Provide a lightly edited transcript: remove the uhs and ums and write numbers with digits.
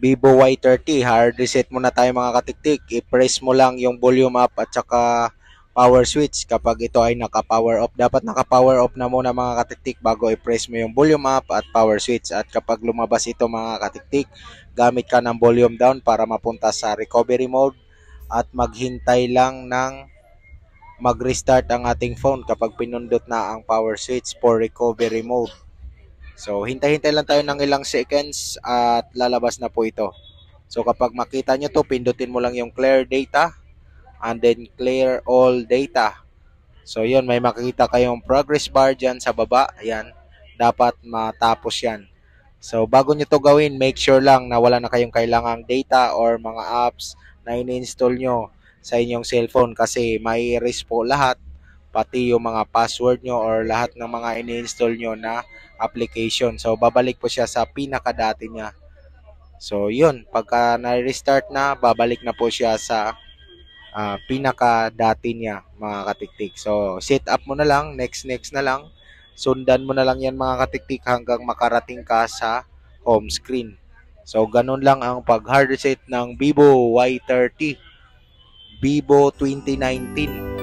Vivo Y30, hard reset muna tayo mga katiktik. I-press mo lang yung volume up at saka power switch kapag ito ay naka-power off. Dapat naka-power off na muna mga katiktik bago i-press mo yung volume up at power switch. At kapag lumabas ito mga katiktik, gamit ka ng volume down para mapunta sa recovery mode at maghintay lang ng mag-restart ang ating phone kapag pinundot na ang power switch for recovery mode. So, hintay-hintay lang tayo ng ilang seconds at lalabas na po ito. So, kapag makita nyo to, pindutin mo lang yung clear data and then clear all data. So, yun, may makikita kayong progress bar dyan sa baba. Ayan, dapat matapos yan. So, bago nyo to gawin, make sure lang na wala na kayong kailangang data or mga apps na ini-install nyo sa inyong cellphone kasi may erase po lahat, pati yung mga password nyo or lahat ng mga ini-install nyo na application. So, babalik po siya sa pinakadati niya. So, yun. Pagka na-restart na, babalik na po siya sa pinakadati niya, mga katiktik. So, set up mo na lang. Next na lang. Sundan mo na lang yan, mga katiktik, hanggang makarating ka sa home screen. So, ganun lang ang pag-hard reset ng Vivo Y30. Vivo 2019.